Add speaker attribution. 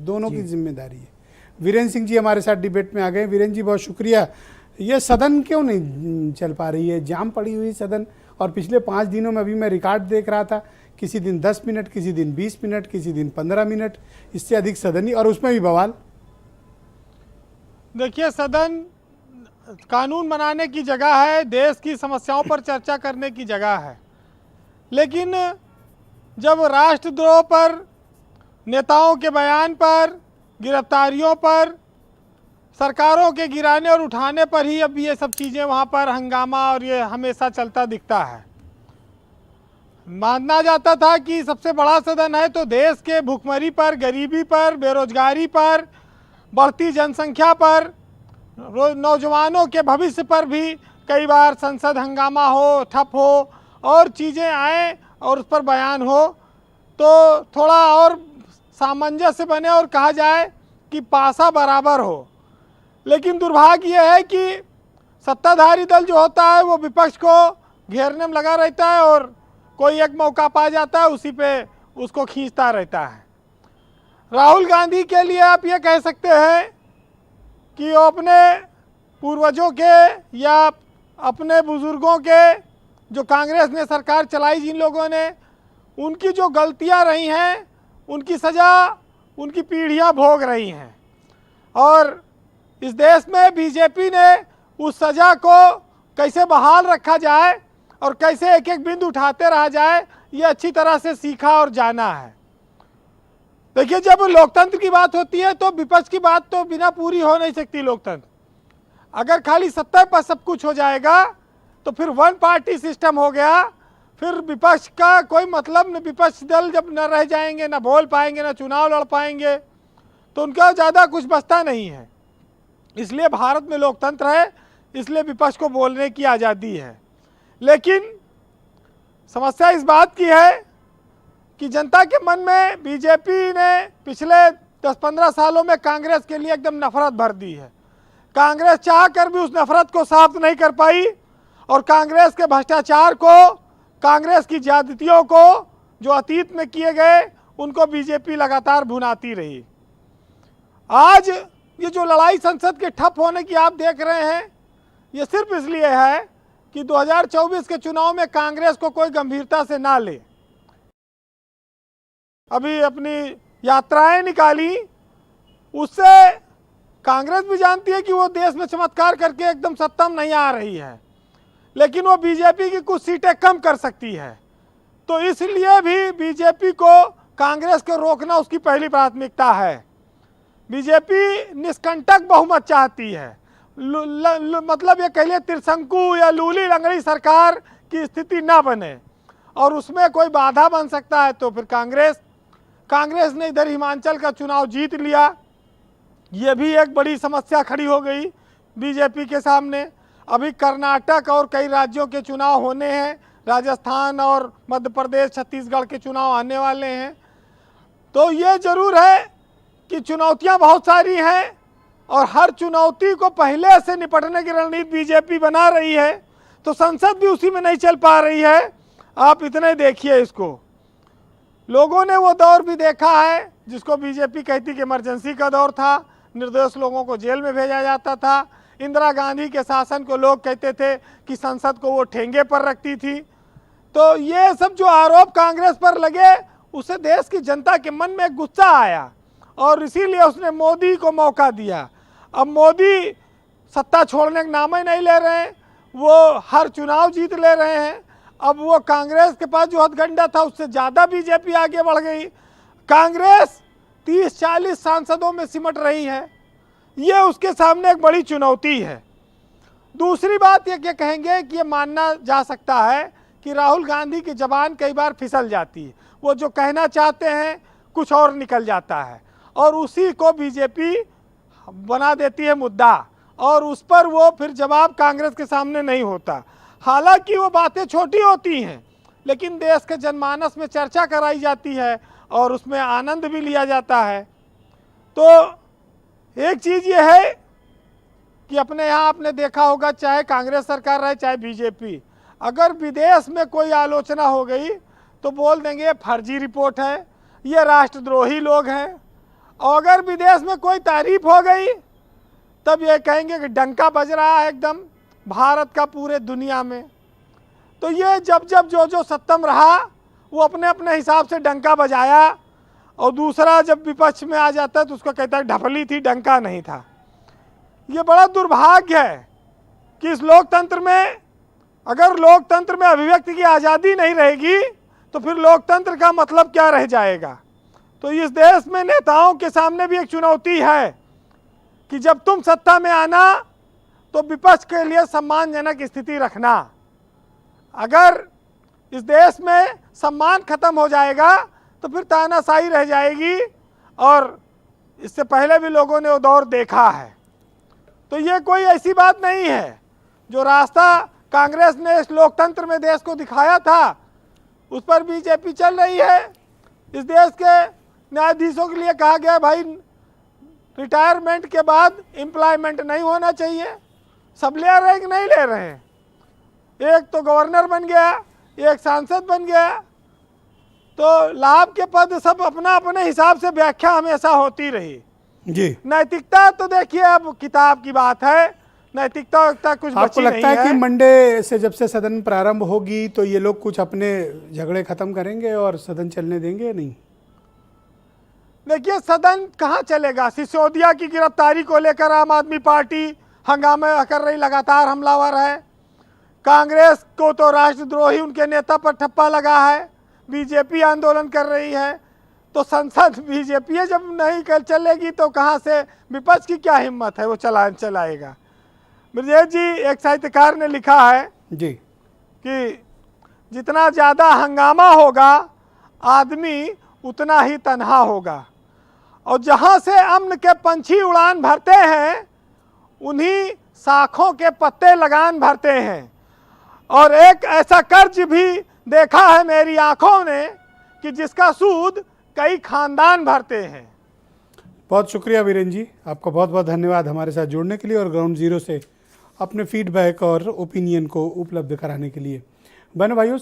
Speaker 1: दोनों की जिम्मेदारी है। वीरेंद्र सिंह जी हमारे साथ डिबेट में आ गए। वीरेंद्र जी बहुत शुक्रिया। ये सदन क्यों नहीं चल पा रही है, जाम पड़ी हुई सदन, और पिछले 5 दिनों में अभी मैं रिकॉर्ड देख रहा था, किसी दिन 10 मिनट, किसी दिन 20 मिनट, किसी दिन 15 मिनट, इससे अधिक सदन ही, और उसमें भी बवाल।
Speaker 2: देखिए, सदन कानून बनाने की जगह है, देश की समस्याओं पर चर्चा करने की जगह है, लेकिन जब राष्ट्रद्रोह पर, नेताओं के बयान पर, गिरफ्तारियों पर, सरकारों के गिराने और उठाने पर ही अब ये सब चीज़ें वहाँ पर हंगामा और ये हमेशा चलता दिखता है। माना जाता था कि सबसे बड़ा सदन है तो देश के भुखमरी पर, गरीबी पर, बेरोजगारी पर, बढ़ती जनसंख्या पर, नौजवानों के भविष्य पर भी कई बार संसद हंगामा हो, ठप हो और चीज़ें आए और उस पर बयान हो तो थोड़ा और सामंजस्य बने और कहा जाए कि पासा बराबर हो। लेकिन दुर्भाग्य यह है कि सत्ताधारी दल जो होता है वो विपक्ष को घेरने में लगा रहता है और कोई एक मौका पा जाता है, उसी पे उसको खींचता रहता है। राहुल गांधी के लिए आप ये कह सकते हैं कि वो अपने पूर्वजों के या अपने बुजुर्गों के, जो कांग्रेस ने सरकार चलाई जिन लोगों ने, उनकी जो गलतियां रही हैं उनकी सज़ा उनकी पीढ़ियां भोग रही हैं, और इस देश में बीजेपी ने उस सज़ा को कैसे बहाल रखा जाए और कैसे एक एक बिंदु उठाते रहा जाए, ये अच्छी तरह से सीखा और जाना है। देखिए, जब लोकतंत्र की बात होती है तो विपक्ष की बात तो बिना पूरी हो नहीं सकती। लोकतंत्र अगर खाली सत्ता पर सब कुछ हो जाएगा तो फिर वन पार्टी सिस्टम हो गया, फिर विपक्ष का कोई मतलब नहीं। विपक्ष दल जब न रह जाएंगे, न बोल पाएंगे, न चुनाव लड़ पाएंगे, तो उनका ज़्यादा कुछ बचता नहीं है। इसलिए भारत में लोकतंत्र है, इसलिए विपक्ष को बोलने की आज़ादी है। लेकिन समस्या इस बात की है कि जनता के मन में बीजेपी ने पिछले 10-15 सालों में कांग्रेस के लिए एकदम नफरत भर दी है। कांग्रेस चाह कर भी उस नफरत को साफ नहीं कर पाई और कांग्रेस के भ्रष्टाचार को, कांग्रेस की ज्यादतियों को जो अतीत में किए गए, उनको बीजेपी लगातार भुनाती रही। आज ये जो लड़ाई संसद के ठप होने की आप देख रहे हैं, ये सिर्फ इसलिए है कि 2024 के चुनाव में कांग्रेस को कोई गंभीरता से ना ले। अभी अपनी यात्राएं निकाली, उससे कांग्रेस भी जानती है कि वो देश में चमत्कार करके एकदम सत्ता में नहीं आ रही है, लेकिन वो बीजेपी की कुछ सीटें कम कर सकती है। तो इसलिए भी बीजेपी को कांग्रेस को रोकना उसकी पहली प्राथमिकता है। बीजेपी निष्कंटक बहुमत चाहती है, मतलब ये कह लिए त्रिशंकु या लूली लंगड़ी सरकार की स्थिति ना बने, और उसमें कोई बाधा बन सकता है तो फिर कांग्रेस ने इधर हिमाचल का चुनाव जीत लिया, ये भी एक बड़ी समस्या खड़ी हो गई बीजेपी के सामने। अभी कर्नाटक और कई राज्यों के चुनाव होने हैं, राजस्थान और मध्य प्रदेश, छत्तीसगढ़ के चुनाव आने वाले हैं। तो ये जरूर है कि चुनौतियां बहुत सारी हैं और हर चुनौती को पहले से निपटने की रणनीति बीजेपी बना रही है, तो संसद भी उसी में नहीं चल पा रही है। आप इतने देखिए, इसको लोगों ने वो दौर भी देखा है जिसको बीजेपी कहती कि इमरजेंसी का दौर था, निर्दोष लोगों को जेल में भेजा जाता था। इंदिरा गांधी के शासन को लोग कहते थे कि संसद को वो ठेंगे पर रखती थी। तो ये सब जो आरोप कांग्रेस पर लगे, उससे देश की जनता के मन में एक गुस्सा आया और इसीलिए उसने मोदी को मौका दिया। अब मोदी सत्ता छोड़ने का नाम ही नहीं ले रहे हैं, वो हर चुनाव जीत ले रहे हैं। अब वो कांग्रेस के पास जो हथकंडा था उससे ज़्यादा बीजेपी आगे बढ़ गई। कांग्रेस 30-40 सांसदों में सिमट रही है, ये उसके सामने एक बड़ी चुनौती है। दूसरी बात ये कहेंगे कि ये मानना जा सकता है कि राहुल गांधी की ज़बान कई बार फिसल जाती है, वो जो कहना चाहते हैं कुछ और निकल जाता है और उसी को बीजेपी बना देती है मुद्दा, और उस पर वो फिर जवाब कांग्रेस के सामने नहीं होता। हालांकि वो बातें छोटी होती हैं, लेकिन देश के जनमानस में चर्चा कराई जाती है और उसमें आनंद भी लिया जाता है। तो एक चीज़ ये है कि अपने यहाँ आपने देखा होगा, चाहे कांग्रेस सरकार रहे चाहे बीजेपी, अगर विदेश में कोई आलोचना हो गई तो बोल देंगे ये फर्जी रिपोर्ट है, ये राष्ट्रद्रोही लोग हैं। और अगर विदेश में कोई तारीफ हो गई तब ये कहेंगे कि डंका बज रहा है एकदम भारत का पूरे दुनिया में। तो ये जब जब जो सत्तम रहा वो अपने अपने हिसाब से डंका बजाया, और दूसरा जब विपक्ष में आ जाता है तो उसको कहता है ढपली थी, डंका नहीं था। ये बड़ा दुर्भाग्य है कि इस लोकतंत्र में, अगर लोकतंत्र में अभिव्यक्ति की आज़ादी नहीं रहेगी तो फिर लोकतंत्र का मतलब क्या रह जाएगा। तो इस देश में नेताओं के सामने भी एक चुनौती है कि जब तुम सत्ता में आना तो विपक्ष के लिए सम्मानजनक स्थिति रखना। अगर इस देश में सम्मान खत्म हो जाएगा तो फिर तानाशाही रह जाएगी, और इससे पहले भी लोगों ने वो दौर देखा है। तो ये कोई ऐसी बात नहीं है। जो रास्ता कांग्रेस ने इस लोकतंत्र में देश को दिखाया था उस पर बीजेपी चल रही है। इस देश के न्यायाधीशों के लिए कहा गया भाई रिटायरमेंट के बाद एम्प्लॉयमेंट नहीं होना चाहिए, सब ले रहे हैं कि नहीं ले रहे हैं। एक तो गवर्नर बन गया, एक सांसद बन गया, तो लाभ के पद सब अपना अपने हिसाब से व्याख्या हमेशा होती रही
Speaker 1: जी।
Speaker 2: नैतिकता तो देखिए अब किताब की बात है, नैतिकता कुछ
Speaker 1: आपको
Speaker 2: बची
Speaker 1: लगता
Speaker 2: नहीं
Speaker 1: है कि मंडे से जब से सदन प्रारंभ होगी तो ये लोग कुछ अपने झगड़े खत्म करेंगे और सदन चलने देंगे? नहीं,
Speaker 2: देखिए सदन कहाँ चलेगा। सिसोदिया की गिरफ्तारी को लेकर आम आदमी पार्टी हंगामा कर रही, लगातार हमलावर है। कांग्रेस को तो राष्ट्रद्रोही उनके नेता पर ठप्पा लगा है, बीजेपी आंदोलन कर रही है। तो संसद बीजेपी जब नहीं कर चलेगी तो कहाँ से विपक्ष की क्या हिम्मत है वो चलाएगा। ब्रजेश जी, एक साहित्यकार ने लिखा है
Speaker 1: जी
Speaker 2: कि जितना ज़्यादा हंगामा होगा आदमी उतना ही तन्हा होगा, और जहाँ से अम्न के पंछी उड़ान भरते हैं उन्हीं शाखों के पत्ते लगान भरते हैं। और एक ऐसा कर्ज भी देखा है मेरी आंखों ने कि जिसका सूद कई खानदान भरते हैं।
Speaker 1: बहुत शुक्रिया वीरेन जी, आपका बहुत बहुत धन्यवाद हमारे साथ जुड़ने के लिए और ग्राउंड जीरो से अपने फीडबैक और ओपिनियन को उपलब्ध कराने के लिए। बहनों भाइयों,